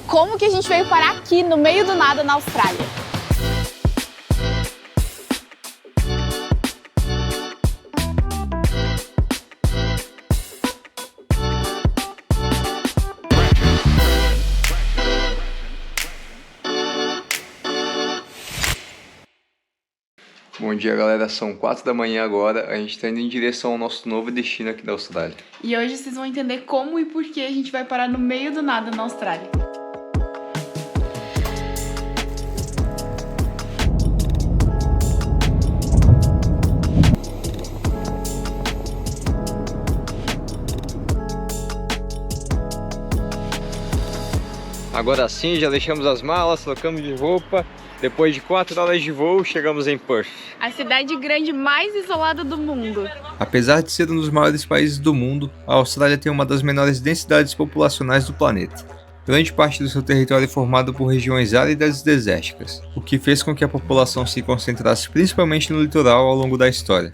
Como que a gente veio parar aqui no meio do nada na Austrália? Bom dia, galera, são 4 da manhã agora, a gente está indo em direção ao nosso novo destino aqui da Austrália. E hoje vocês vão entender como e por que a gente vai parar no meio do nada na Austrália. Agora sim, já deixamos as malas, trocamos de roupa. Depois de 4 horas de voo, chegamos em Perth. A cidade grande mais isolada do mundo. Apesar de ser um dos maiores países do mundo, a Austrália tem uma das menores densidades populacionais do planeta. Grande parte do seu território é formado por regiões áridas e desérticas, o que fez com que a população se concentrasse principalmente no litoral ao longo da história.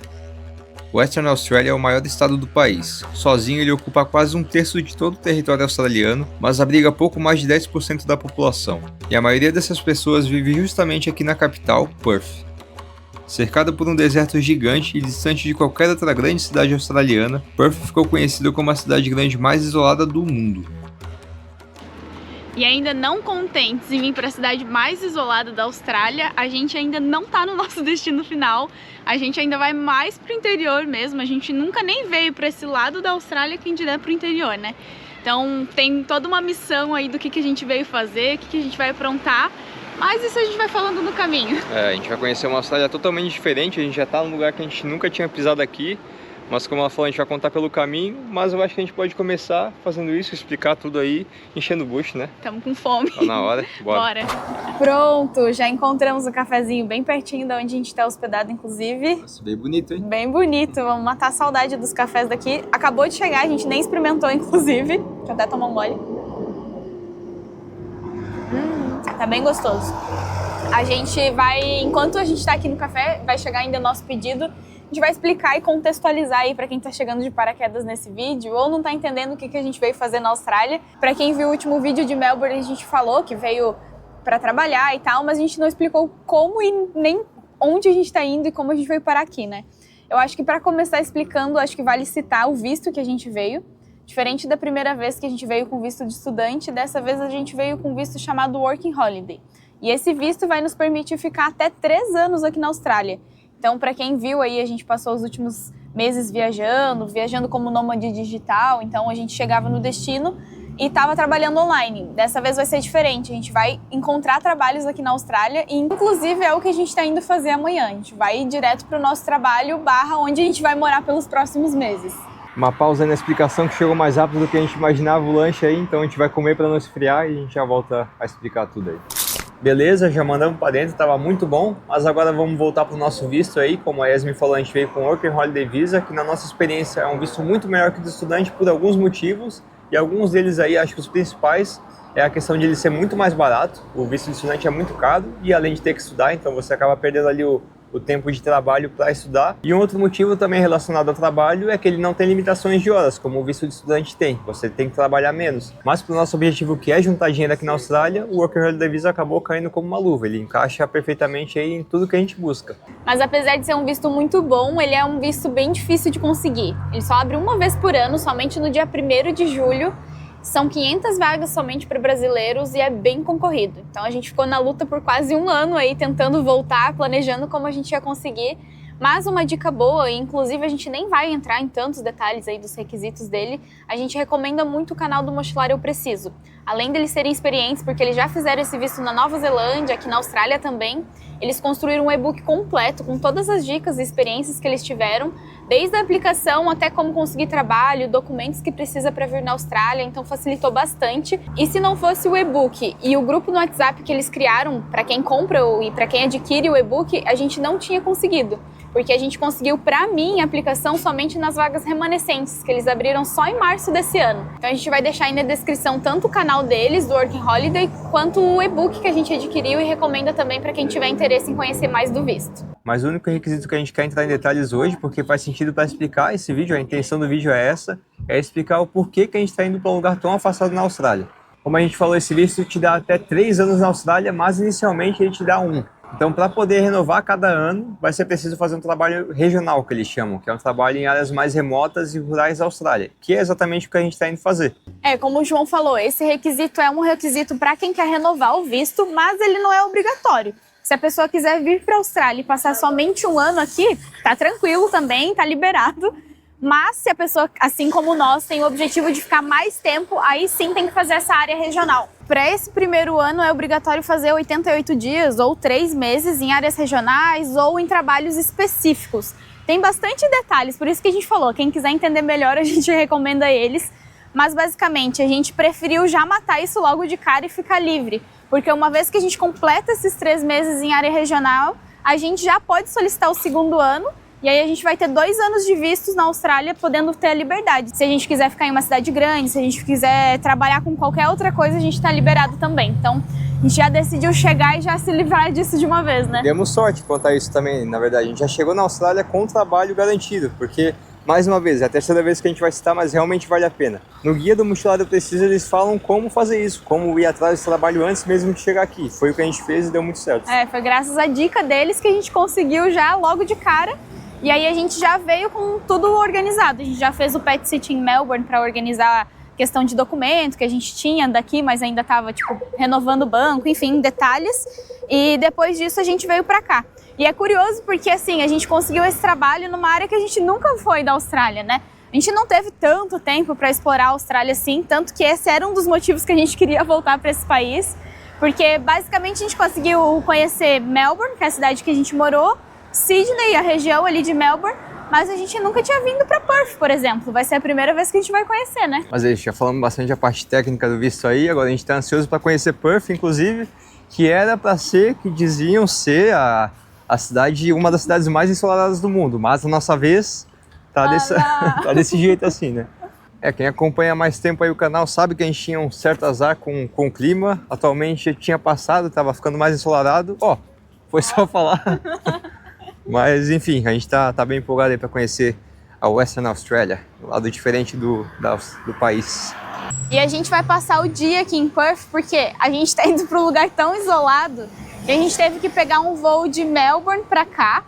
Western Australia é o maior estado do país. Sozinho ele ocupa quase 1/3 de todo o território australiano, mas abriga pouco mais de 10% da população. E a maioria dessas pessoas vive justamente aqui na capital, Perth. Cercado por um deserto gigante e distante de qualquer outra grande cidade australiana, Perth ficou conhecida como a cidade grande mais isolada do mundo. E ainda não contentes em vir para a cidade mais isolada da Austrália, a gente ainda não tá no nosso destino final. A gente ainda vai mais pro interior mesmo. A gente nunca nem veio para esse lado da Austrália, quem dirá pro interior, né? Então tem toda uma missão aí do que a gente veio fazer, o que a gente vai aprontar. Mas isso a gente vai falando no caminho. A gente vai conhecer uma Austrália totalmente diferente. A gente já tá num lugar que a gente nunca tinha pisado aqui. Mas como ela falou, a gente vai contar pelo caminho, mas eu acho que a gente pode começar fazendo isso, explicar tudo aí, enchendo o bucho, né? Estamos com fome. Tá na hora, bora. Pronto, já encontramos o cafezinho bem pertinho da onde a gente está hospedado, inclusive. Nossa, bem bonito, hein? Bem bonito, vamos matar a saudade dos cafés daqui. Acabou de chegar, a gente nem experimentou, inclusive. Deixa eu até tomar um gole. Tá bem gostoso. A gente vai, enquanto a gente tá aqui no café, vai chegar ainda o nosso pedido. A gente vai explicar e contextualizar aí para quem tá chegando de paraquedas nesse vídeo ou não tá entendendo o que a gente veio fazer na Austrália. Para quem viu o último vídeo de Melbourne, a gente falou que veio para trabalhar e tal, mas a gente não explicou como e nem onde a gente tá indo e como a gente veio parar aqui, né? Eu acho que para começar explicando, acho que vale citar o visto que a gente veio. Diferente da primeira vez que a gente veio com visto de estudante, dessa vez a gente veio com visto chamado Working Holiday. E esse visto vai nos permitir ficar até 3 anos aqui na Austrália. Então, para quem viu aí, a gente passou os últimos meses viajando como nômade digital. Então, a gente chegava no destino e estava trabalhando online. Dessa vez vai ser diferente. A gente vai encontrar trabalhos aqui na Austrália e, inclusive, é o que a gente está indo fazer amanhã. A gente vai ir direto para o nosso trabalho, onde a gente vai morar pelos próximos meses. Uma pausa aí na explicação que chegou mais rápido do que a gente imaginava o lanche aí. Então, a gente vai comer para não esfriar e a gente já volta a explicar tudo aí. Beleza, já mandamos para dentro, estava muito bom, mas agora vamos voltar para o nosso visto aí. Como a Yasmin falou, a gente veio com o Working Holiday Visa, que na nossa experiência é um visto muito melhor que o do estudante por alguns motivos, e alguns deles aí, acho que os principais, é a questão de ele ser muito mais barato. O visto de estudante é muito caro, e além de ter que estudar, então você acaba perdendo ali o tempo de trabalho para estudar. E um outro motivo também relacionado ao trabalho é que ele não tem limitações de horas, como o visto de estudante tem. Você tem que trabalhar menos. Mas para o nosso objetivo, que é juntar dinheiro aqui na Austrália, o Working Holiday Visa acabou caindo como uma luva. Ele encaixa perfeitamente aí em tudo que a gente busca. Mas apesar de ser um visto muito bom, ele é um visto bem difícil de conseguir. Ele só abre uma vez por ano, somente no dia 1º de julho. São 500 vagas somente para brasileiros e é bem concorrido. Então a gente ficou na luta por quase 1 ano aí, tentando voltar, planejando como a gente ia conseguir. Mas uma dica boa, e inclusive a gente nem vai entrar em tantos detalhes aí dos requisitos dele, a gente recomenda muito o canal do Mochilar Eu Preciso. Além deles serem experientes, porque eles já fizeram esse visto na Nova Zelândia, aqui na Austrália também, eles construíram um e-book completo com todas as dicas e experiências que eles tiveram, desde a aplicação até como conseguir trabalho, documentos que precisa para vir na Austrália, então facilitou bastante. E se não fosse o e-book e o grupo no WhatsApp que eles criaram para quem compra e para quem adquire o e-book, a gente não tinha conseguido. Porque a gente conseguiu, para mim, a aplicação somente nas vagas remanescentes, que eles abriram só em março desse ano. Então a gente vai deixar aí na descrição tanto o canal deles, do Working Holiday, quanto o e-book que a gente adquiriu e recomenda também para quem tiver interesse em conhecer mais do visto. Mas o único requisito que a gente quer entrar em detalhes hoje, porque faz sentido para explicar esse vídeo, a intenção do vídeo é essa, é explicar o porquê que a gente está indo para um lugar tão afastado na Austrália. Como a gente falou, esse visto te dá até 3 anos na Austrália, mas inicialmente ele te dá 1. Então, para poder renovar cada ano, vai ser preciso fazer um trabalho regional, que eles chamam, que é um trabalho em áreas mais remotas e rurais da Austrália, que é exatamente o que a gente está indo fazer. Como o João falou, esse requisito é um requisito para quem quer renovar o visto, mas ele não é obrigatório. Se a pessoa quiser vir para a Austrália e passar somente 1 ano aqui, tá tranquilo também, tá liberado. Mas se a pessoa, assim como nós, tem o objetivo de ficar mais tempo, aí sim tem que fazer essa área regional. Para esse primeiro ano é obrigatório fazer 88 dias ou 3 meses em áreas regionais ou em trabalhos específicos. Tem bastante detalhes, por isso que a gente falou, quem quiser entender melhor a gente recomenda eles. Mas basicamente a gente preferiu já matar isso logo de cara e ficar livre. Porque uma vez que a gente completa esses 3 meses em área regional, a gente já pode solicitar o segundo ano. E aí a gente vai ter 2 anos de vistos na Austrália, podendo ter a liberdade. Se a gente quiser ficar em uma cidade grande, se a gente quiser trabalhar com qualquer outra coisa, a gente está liberado também. Então, a gente já decidiu chegar e já se livrar disso de uma vez, né? Demos sorte quanto a isso também, na verdade. A gente já chegou na Austrália com o trabalho garantido, porque, mais uma vez, é a terceira vez que a gente vai citar, mas realmente vale a pena. No Guia do Mochileiro Preciso, eles falam como fazer isso, como ir atrás desse trabalho antes mesmo de chegar aqui. Foi o que a gente fez e deu muito certo. Foi graças à dica deles que a gente conseguiu já logo de cara. E aí a gente já veio com tudo organizado. A gente já fez o Pet City em Melbourne para organizar a questão de documento que a gente tinha daqui, mas ainda estava renovando o banco, enfim, detalhes. E depois disso a gente veio para cá. E é curioso porque assim, a gente conseguiu esse trabalho numa área que a gente nunca foi da Austrália, né? A gente não teve tanto tempo para explorar a Austrália assim, tanto que esse era um dos motivos que a gente queria voltar para esse país. Porque basicamente a gente conseguiu conhecer Melbourne, que é a cidade que a gente morou, Sydney, a região ali de Melbourne, mas a gente nunca tinha vindo para Perth, por exemplo. Vai ser a primeira vez que a gente vai conhecer, né? Mas aí, já falamos bastante da parte técnica do visto aí, agora a gente está ansioso para conhecer Perth, inclusive, que era para ser, que diziam ser a cidade, uma das cidades mais ensolaradas do mundo, mas na nossa vez tá desse jeito assim, né? Quem acompanha há mais tempo aí o canal sabe que a gente tinha um certo azar com o clima, atualmente tinha passado, estava ficando mais ensolarado, foi só falar. Mas enfim, a gente tá bem empolgado aí para conhecer a Western Australia, o lado diferente do país. E a gente vai passar o dia aqui em Perth porque a gente está indo para um lugar tão isolado que a gente teve que pegar um voo de Melbourne para cá,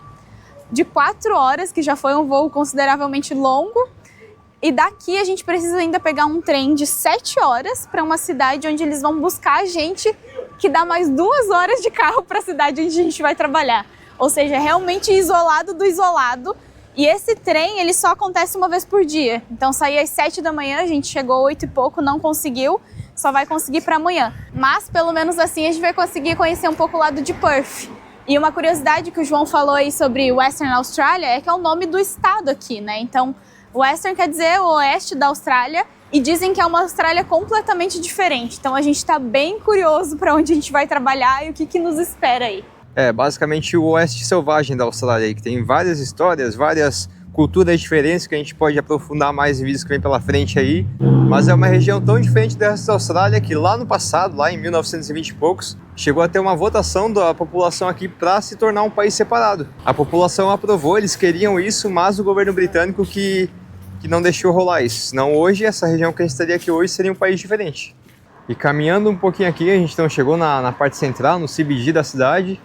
de 4 horas, que já foi um voo consideravelmente longo. E daqui a gente precisa ainda pegar um trem de 7 horas para uma cidade onde eles vão buscar a gente, que dá mais 2 horas de carro para a cidade onde a gente vai trabalhar. Ou seja, é realmente isolado do isolado. E esse trem, ele só acontece uma vez por dia. Então, saía às 7 da manhã, a gente chegou 8 e pouco, não conseguiu. Só vai conseguir para amanhã. Mas, pelo menos assim, a gente vai conseguir conhecer um pouco o lado de Perth. E uma curiosidade que o João falou aí sobre Western Australia é que é o nome do estado aqui, né? Então, Western quer dizer o oeste da Austrália. E dizem que é uma Austrália completamente diferente. Então, a gente está bem curioso para onde a gente vai trabalhar e o que nos espera aí. Basicamente o oeste selvagem da Austrália, que tem várias histórias, várias culturas diferentes que a gente pode aprofundar mais em vídeos que vem pela frente aí, mas é uma região tão diferente da Austrália que lá no passado, lá em 1920 e poucos, chegou a ter uma votação da população aqui para se tornar um país separado. A população aprovou, eles queriam isso, mas o governo britânico que não deixou rolar isso. Senão hoje, essa região que a gente estaria aqui hoje seria um país diferente. E caminhando um pouquinho aqui, a gente então chegou na parte central, no CBD da cidade,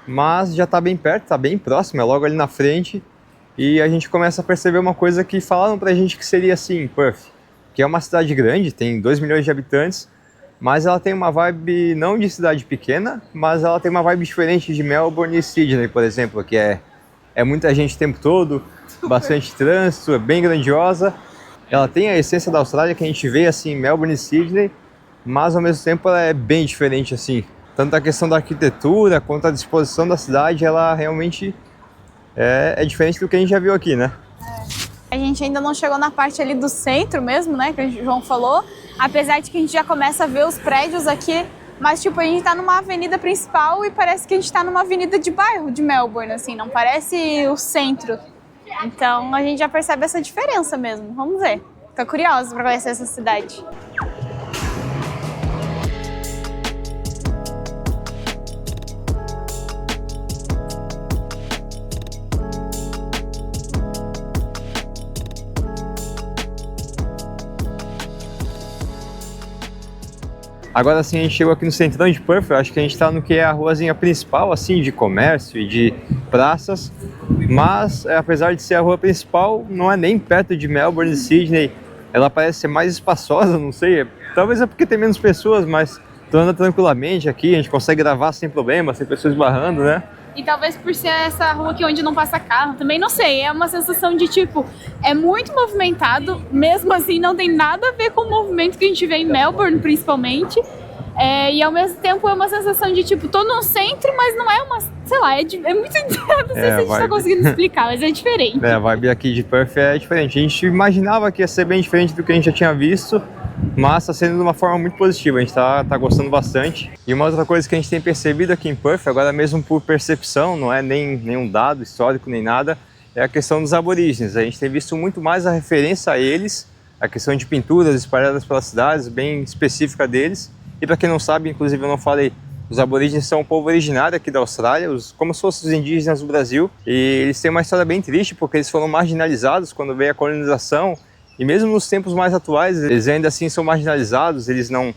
mas já está bem perto, está bem próximo, é logo ali na frente. E a gente começa a perceber uma coisa que falaram pra gente que seria assim, Perth, que é uma cidade grande, tem 2 milhões de habitantes, mas ela tem uma vibe não de cidade pequena, mas ela tem uma vibe diferente de Melbourne e Sydney, por exemplo, que é muita gente o tempo todo, bastante trânsito, é bem grandiosa. Ela tem a essência da Austrália que a gente vê assim em Melbourne e Sydney, mas ao mesmo tempo ela é bem diferente assim. Tanto a questão da arquitetura quanto a disposição da cidade, ela realmente é diferente do que a gente já viu aqui, né? A gente ainda não chegou na parte ali do centro mesmo, né, que o João falou, apesar de que a gente já começa a ver os prédios aqui, mas tipo, a gente tá numa avenida principal e parece que a gente tá numa avenida de bairro de Melbourne, assim, não parece o centro. Então a gente já percebe essa diferença mesmo, vamos ver. Tô curiosa pra conhecer essa cidade. Agora sim, a gente chegou aqui no centrão de Perth, eu acho que a gente está no que é a ruazinha principal, assim, de comércio e de praças, mas apesar de ser a rua principal, não é nem perto de Melbourne e Sydney, ela parece ser mais espaçosa, não sei, talvez é porque tem menos pessoas, mas tu anda tranquilamente aqui, a gente consegue gravar sem problema, sem pessoas esbarrando, né? E talvez por ser essa rua aqui onde não passa carro, também não sei, é uma sensação de tipo, é muito movimentado, mesmo assim não tem nada a ver com o movimento que a gente vê em Melbourne, principalmente. E ao mesmo tempo é uma sensação de tipo, tô no centro, mas não é uma, sei lá, é muito, não sei se a gente tá conseguindo explicar, mas é diferente. A vibe aqui de Perth é diferente, a gente imaginava que ia ser bem diferente do que a gente já tinha visto, mas está sendo de uma forma muito positiva, a gente tá gostando bastante. E uma outra coisa que a gente tem percebido aqui em Perth, agora mesmo por percepção, não é nenhum dado histórico nem nada, é a questão dos aborígenes. A gente tem visto muito mais a referência a eles, a questão de pinturas espalhadas pelas cidades, bem específica deles. E para quem não sabe, inclusive eu não falei, os aborígenes são um povo originário aqui da Austrália, como se fossem os indígenas do Brasil. E eles têm uma história bem triste, porque eles foram marginalizados quando veio a colonização. E mesmo nos tempos mais atuais, eles ainda assim são marginalizados, eles não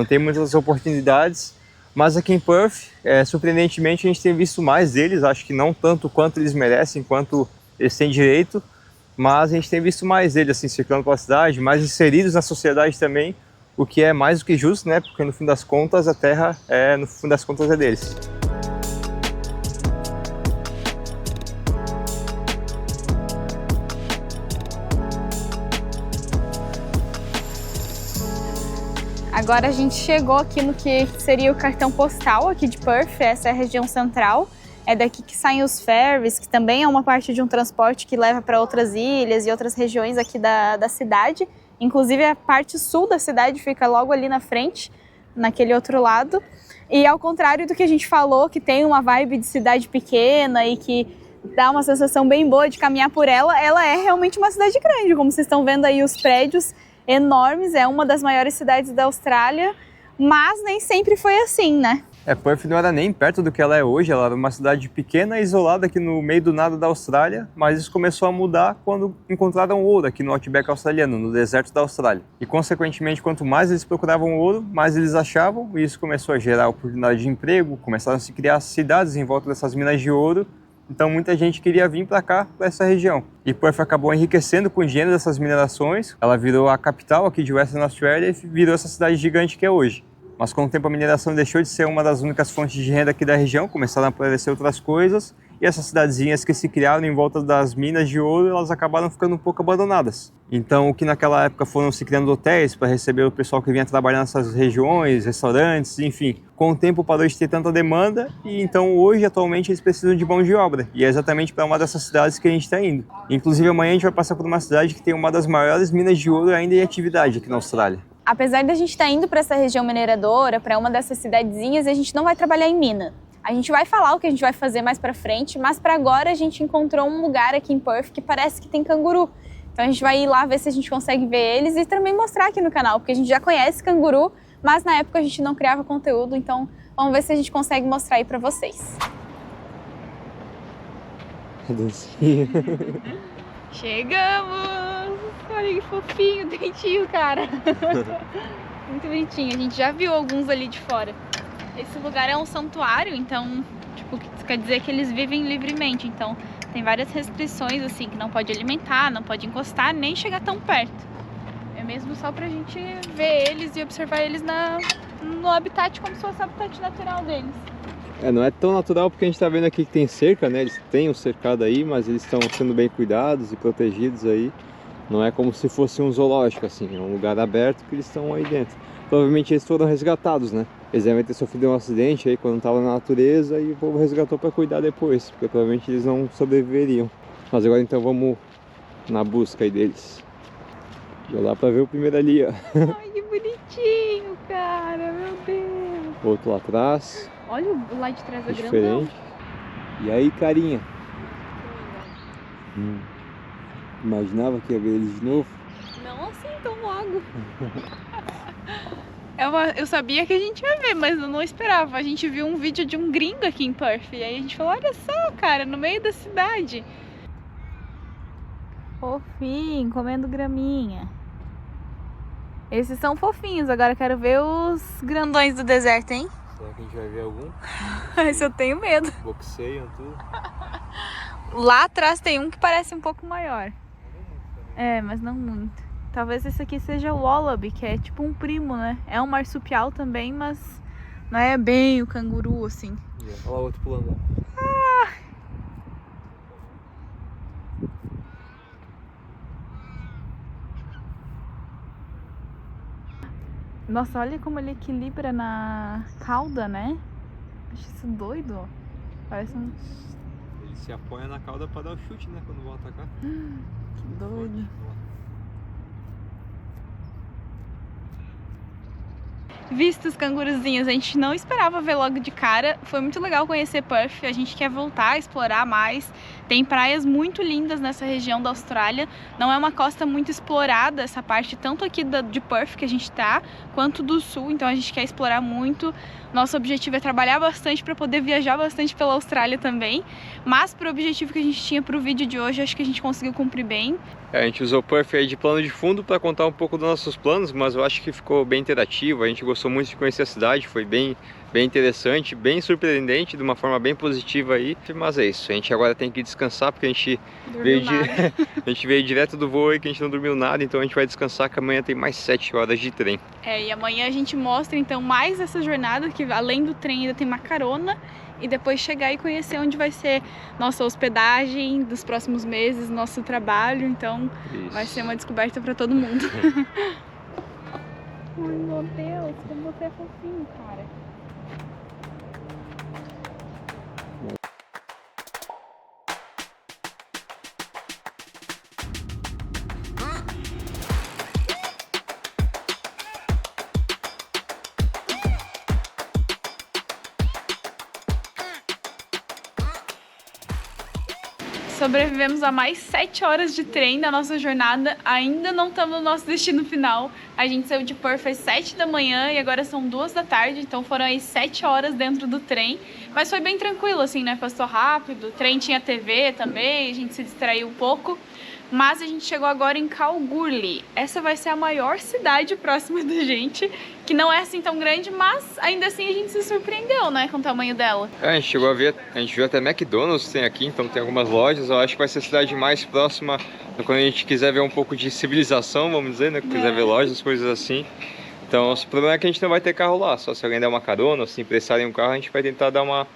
têm muitas oportunidades. Mas aqui em Perth, surpreendentemente, a gente tem visto mais deles, acho que não tanto quanto eles merecem, quanto eles têm direito. Mas a gente tem visto mais deles assim, circulando pela cidade, mais inseridos na sociedade também, o que é mais do que justo, né? Porque no fim das contas, a terra, no fim das contas, é deles. Agora a gente chegou aqui no que seria o cartão postal aqui de Perth, essa é a região central. É daqui que saem os ferries, que também é uma parte de um transporte que leva para outras ilhas e outras regiões aqui da cidade. Inclusive a parte sul da cidade fica logo ali na frente, naquele outro lado. E ao contrário do que a gente falou, que tem uma vibe de cidade pequena e que dá uma sensação bem boa de caminhar por ela, ela é realmente uma cidade grande, como vocês estão vendo aí os prédios enormes, é uma das maiores cidades da Austrália, mas nem sempre foi assim, né? Perth não era nem perto do que ela é hoje, ela era uma cidade pequena e isolada aqui no meio do nada da Austrália, mas isso começou a mudar quando encontraram ouro aqui no Outback australiano, no deserto da Austrália. E consequentemente, quanto mais eles procuravam ouro, mais eles achavam, e isso começou a gerar oportunidade de emprego, começaram a se criar cidades em volta dessas minas de ouro, então muita gente queria vir para cá, para essa região. E Perth acabou enriquecendo com o dinheiro dessas minerações, ela virou a capital aqui de Western Australia e virou essa cidade gigante que é hoje. Mas com o tempo a mineração deixou de ser uma das únicas fontes de renda aqui da região, começaram a aparecer outras coisas, e essas cidadezinhas que se criaram em volta das minas de ouro, elas acabaram ficando um pouco abandonadas. Então, o que naquela época foram se criando hotéis para receber o pessoal que vinha trabalhar nessas regiões, restaurantes, enfim. Com o tempo parou de ter tanta demanda e então hoje, atualmente, eles precisam de mão de obra. E é exatamente para uma dessas cidades que a gente está indo. Inclusive, amanhã a gente vai passar por uma cidade que tem uma das maiores minas de ouro ainda em atividade aqui na Austrália. Apesar da gente estar indo para essa região mineradora, para uma dessas cidadezinhas, a gente não vai trabalhar em mina. A gente vai falar o que a gente vai fazer mais para frente, mas para agora a gente encontrou um lugar aqui em Perth que parece que tem canguru. Então a gente vai ir lá ver se a gente consegue ver eles e também mostrar aqui no canal, porque a gente já conhece canguru, mas na época a gente não criava conteúdo, então vamos ver se a gente consegue mostrar aí para vocês. Chegamos! Olha que fofinho, dentinho, cara. Muito bonitinho, a gente já viu alguns ali de fora. Esse lugar é um santuário, então, tipo, isso quer dizer que eles vivem livremente. Então, tem várias restrições, assim, que não pode alimentar, não pode encostar, nem chegar tão perto. É mesmo só pra gente ver eles e observar eles no habitat, como se fosse o habitat natural deles. Não é tão natural porque a gente tá vendo aqui que tem cerca, né? Eles têm um cercado aí, mas eles estão sendo bem cuidados e protegidos aí. Não é como se fosse um zoológico, assim, é um lugar aberto que eles estão aí dentro. Provavelmente eles foram resgatados, né? Eles devem ter sofrido um acidente aí quando estavam na natureza e o povo resgatou para cuidar depois, porque provavelmente eles não sobreviveriam. Mas agora então vamos na busca aí deles. Já dá pra ver o primeiro ali, ó. Ai, que bonitinho, cara, meu Deus. Outro lá atrás. Olha o lá de trás da grandão. Diferente. E aí, carinha? Imaginava que ia ver eles de novo? Não assim tão logo. Eu sabia que a gente ia ver, mas eu não esperava. A gente viu um vídeo de um gringo aqui em Perth. E aí a gente falou, olha só, cara, no meio da cidade. Fofinho, comendo graminha. Esses são fofinhos, agora eu quero ver os grandões do deserto, hein? Será que a gente vai ver algum? Esse eu tenho medo. Boxeiam tudo. Lá atrás tem um que parece um pouco maior. É, mas não muito. Talvez esse aqui seja o wallaby, que é tipo um primo, né? É um marsupial também, mas não é bem o canguru, assim. Olha lá o outro pulando. Nossa, olha como ele equilibra na cauda, né? Acho isso doido. Parece um... Ele se apoia na cauda para dar o chute, né? Quando vão atacar. Que doido. Visto os canguruzinhos, a gente não esperava ver logo de cara. Foi muito legal conhecer Perth, a gente quer voltar a explorar mais. Tem praias muito lindas nessa região da Austrália. Não é uma costa muito explorada essa parte, tanto aqui de Perth que a gente tá, quanto do sul, então a gente quer explorar muito. Nosso objetivo é trabalhar bastante para poder viajar bastante pela Austrália também. Mas pro objetivo que a gente tinha pro vídeo de hoje, acho que a gente conseguiu cumprir bem. A gente usou o Perth aí de plano de fundo para contar um pouco dos nossos planos, mas eu acho que ficou bem interativo. A gente gostou muito de conhecer a cidade, foi bem interessante, bem surpreendente, de uma forma bem positiva aí. Mas é isso, a gente agora tem que descansar porque a gente veio direto do voo aí, que a gente não dormiu nada, então a gente vai descansar, que amanhã tem mais 7 horas de trem. E amanhã a gente mostra então mais essa jornada, que além do trem ainda tem uma carona, e depois chegar e conhecer onde vai ser nossa hospedagem dos próximos meses, nosso trabalho, então Isso. Vai ser uma descoberta para todo mundo. Ai meu Deus, como você é fofinho, cara. Sobrevivemos a mais 7 horas de trem da nossa jornada, ainda não estamos no nosso destino final. A gente saiu de Perth às 7 da manhã e agora são 2 da tarde, então foram aí 7 horas dentro do trem. Mas foi bem tranquilo, assim, né? Passou rápido, o trem tinha TV também, a gente se distraiu um pouco. Mas a gente chegou agora em Kalgoorlie. Essa vai ser a maior cidade próxima da gente, que não é assim tão grande, mas ainda assim a gente se surpreendeu, né, com o tamanho dela. A gente chegou a ver, a gente viu até McDonald's tem aqui, então tem algumas lojas. Eu acho que vai ser a cidade mais próxima quando a gente quiser ver um pouco de civilização, vamos dizer, né, quiser ver lojas, coisas assim. Então o problema é que a gente não vai ter carro lá, só se alguém der uma carona ou se emprestarem um carro, a gente vai tentar dar uma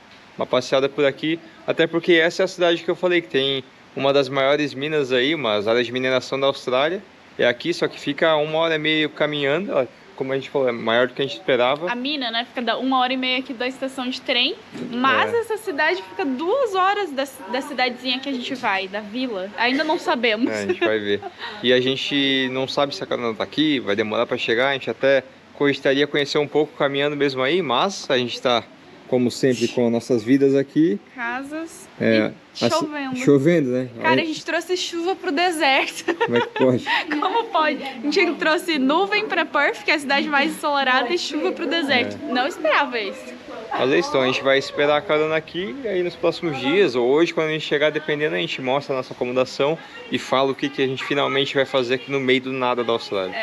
passeada por aqui, até porque essa é a cidade que eu falei que tem uma das maiores minas aí, umas áreas de mineração da Austrália. É aqui, só que fica 1h30 caminhando, como a gente falou, é maior do que a gente esperava. A mina, né, fica 1h30 aqui da estação de trem, mas essa cidade fica 2 horas da cidadezinha que a gente vai, da vila. Ainda não sabemos. A gente vai ver. E a gente não sabe se a carona tá aqui, vai demorar para chegar, a gente até gostaria de conhecer um pouco caminhando mesmo aí, mas a gente tá, como sempre, com nossas vidas aqui. Casas e chovendo. Chovendo, né? Cara, a gente trouxe chuva pro deserto. Como é que pode? Como pode? A gente trouxe nuvem pra Perth, que é a cidade mais ensolarada, e chuva pro deserto. Não esperava isso. Mas é isso, então a gente vai esperar a carona aqui e aí nos próximos dias, ou hoje, quando a gente chegar, dependendo, a gente mostra a nossa acomodação e fala o que a gente finalmente vai fazer aqui no meio do nada da Austrália.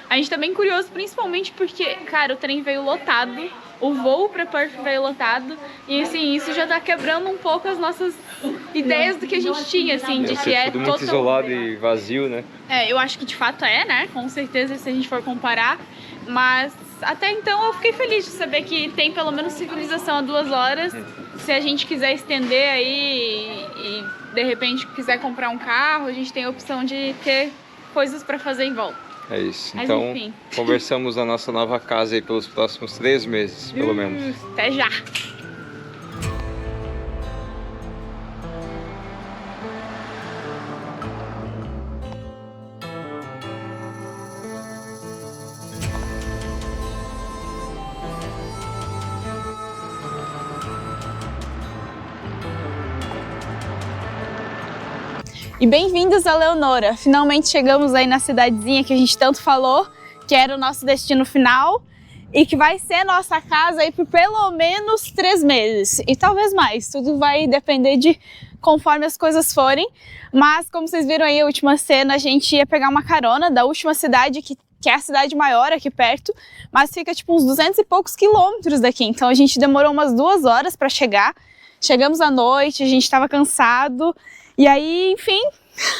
A gente tá bem curioso, principalmente porque, cara, o trem veio lotado, o voo pra Perth veio lotado, e assim, isso já tá quebrando um pouco as nossas ideias do que a gente tinha, assim, de que é tudo muito isolado e vazio, né? Eu acho que de fato né? Com certeza, se a gente for comparar, mas até então eu fiquei feliz de saber que tem pelo menos civilização a 2 horas. Se a gente quiser estender aí e de repente quiser comprar um carro, a gente tem a opção de ter coisas para fazer em volta. É isso. Mas, então, enfim. Conversamos na nossa nova casa aí pelos próximos 3 meses, pelo menos. Até já! E bem-vindos a Leonora! Finalmente chegamos aí na cidadezinha que a gente tanto falou, que era o nosso destino final e que vai ser nossa casa aí por pelo menos 3 meses e talvez mais. Tudo vai depender de conforme as coisas forem, mas como vocês viram aí a última cena, a gente ia pegar uma carona da última cidade que que é a cidade maior aqui perto, mas fica tipo uns 200 e poucos quilômetros daqui. Então a gente demorou umas 2 horas para chegar. Chegamos à noite, a gente estava cansado. E aí, enfim,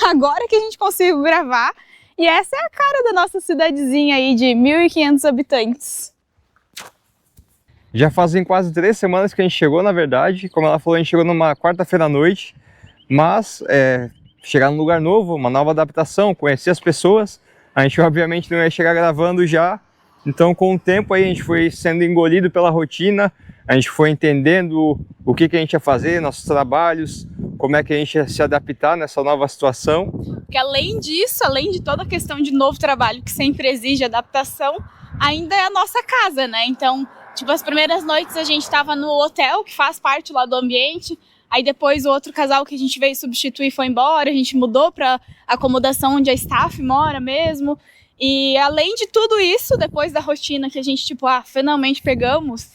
agora que a gente conseguiu gravar. E essa é a cara da nossa cidadezinha aí de 1.500 habitantes. Já fazem quase 3 semanas que a gente chegou, na verdade. Como ela falou, a gente chegou numa quarta-feira à noite. Mas chegar num lugar novo, uma nova adaptação, conhecer as pessoas. A gente obviamente não ia chegar gravando já. Então com o tempo aí a gente foi sendo engolido pela rotina. A gente foi entendendo o que a gente ia fazer, nossos trabalhos, como é que a gente ia se adaptar nessa nova situação. Porque além disso, além de toda a questão de novo trabalho que sempre exige adaptação, ainda é a nossa casa, né? Então, tipo, as primeiras noites a gente estava no hotel, que faz parte lá do ambiente. Aí depois o outro casal que a gente veio substituir foi embora, a gente mudou para acomodação onde a staff mora mesmo. E além de tudo isso, depois da rotina que a gente, tipo, finalmente pegamos,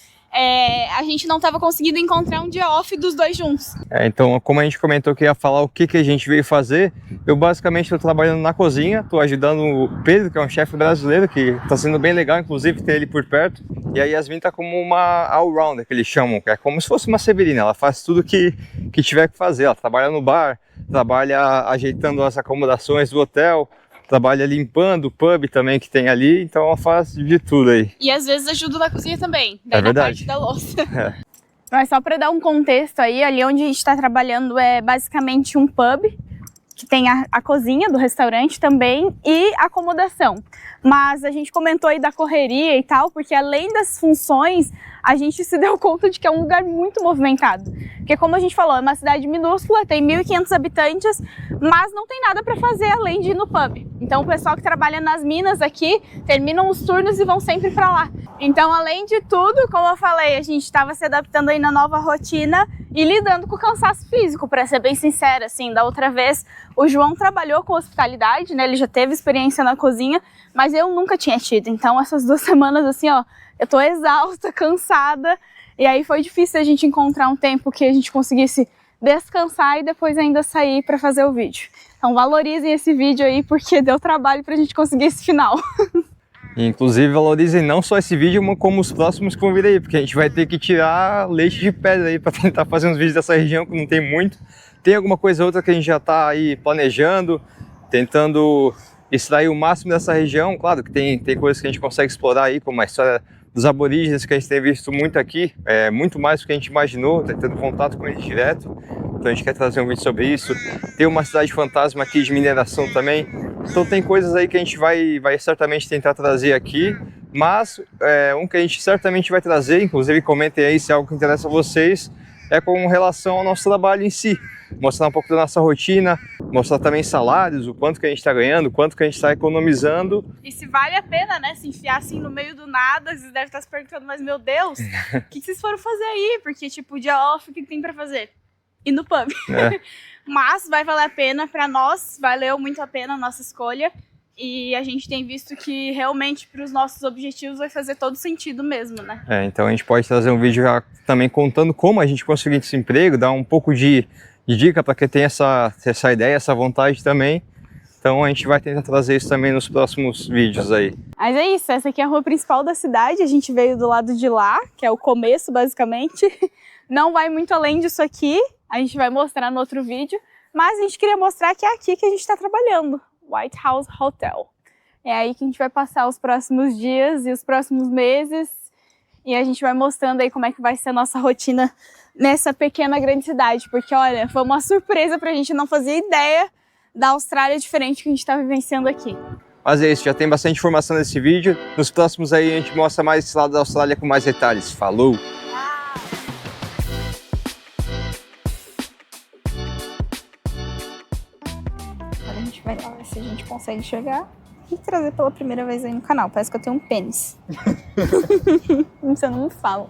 a gente não estava conseguindo encontrar um dia off dos dois juntos. Então, como a gente comentou que ia falar o que a gente veio fazer, eu basicamente estou trabalhando na cozinha, estou ajudando o Pedro, que é um chefe brasileiro, que está sendo bem legal, inclusive ter ele por perto. E a Yasmin está como uma all-rounder, que eles chamam, que é como se fosse uma Severina, ela faz tudo que tiver que fazer. Ela trabalha no bar, trabalha ajeitando as acomodações do hotel, trabalha limpando o pub também que tem ali, então ela faz de tudo aí. E às vezes ajuda na cozinha também, daí é verdade. Na parte da louça. Mas só para dar um contexto aí, ali onde a gente está trabalhando é basicamente um pub, que tem a cozinha do restaurante também e acomodação. Mas a gente comentou aí da correria e tal, porque além das funções, a gente se deu conta de que é um lugar muito movimentado. Porque como a gente falou, é uma cidade minúscula, tem 1.500 habitantes, mas não tem nada para fazer além de ir no pub. Então o pessoal que trabalha nas minas aqui, terminam os turnos e vão sempre para lá. Então além de tudo, como eu falei, a gente estava se adaptando aí na nova rotina e lidando com o cansaço físico, para ser bem sincera, assim, da outra vez o João trabalhou com hospitalidade, né, ele já teve experiência na cozinha, mas eu nunca tinha tido, então essas 2 semanas assim, ó, eu tô exausta, cansada, e aí foi difícil a gente encontrar um tempo que a gente conseguisse descansar e depois ainda sair para fazer o vídeo. Então valorizem esse vídeo aí, porque deu trabalho pra gente conseguir esse final. Inclusive valorizem não só esse vídeo, como os próximos que vão vir aí, porque a gente vai ter que tirar leite de pedra aí para tentar fazer uns vídeos dessa região, que não tem muito. Tem alguma coisa ou outra que a gente já está aí planejando, tentando extrair o máximo dessa região. Claro que tem coisas que a gente consegue explorar aí, como a história dos aborígenes, que a gente tem visto muito aqui, muito mais do que a gente imaginou, tá tendo contato com eles direto. Então a gente quer trazer um vídeo sobre isso. Tem uma cidade fantasma aqui de mineração também. Então tem coisas aí que a gente vai certamente tentar trazer aqui, mas um que a gente certamente vai trazer, inclusive comentem aí se é algo que interessa a vocês, é com relação ao nosso trabalho em si. Mostrar um pouco da nossa rotina, mostrar também salários, o quanto que a gente está ganhando, o quanto que a gente está economizando. E se vale a pena, né, se enfiar assim no meio do nada, vocês devem estar se perguntando, mas meu Deus, o que vocês foram fazer aí? Porque tipo, dia off, o que tem para fazer? Ir no pub. Mas vai valer a pena para nós, valeu muito a pena a nossa escolha. E a gente tem visto que realmente para os nossos objetivos vai fazer todo sentido mesmo, né? Então a gente pode trazer um vídeo já também contando como a gente conseguiu esse emprego, dar um pouco de dica para quem tem essa ideia, essa vontade também. Então a gente vai tentar trazer isso também nos próximos vídeos aí. Mas é isso, essa aqui é a rua principal da cidade, a gente veio do lado de lá, que é o começo basicamente. Não vai muito além disso aqui, a gente vai mostrar no outro vídeo, mas a gente queria mostrar que é aqui que a gente está trabalhando, White House Hotel. É aí que a gente vai passar os próximos dias e os próximos meses, e a gente vai mostrando aí como é que vai ser a nossa rotina nessa pequena grande cidade, porque olha, foi uma surpresa pra gente, não fazia ideia da Austrália diferente que a gente tá vivenciando aqui. Mas é isso, já tem bastante informação nesse vídeo. Nos próximos aí a gente mostra mais esse lado da Austrália com mais detalhes. Falou! Agora a gente vai lá ver se a gente consegue chegar e trazer pela primeira vez aí no canal. Parece que eu tenho um pênis. Você não me fala.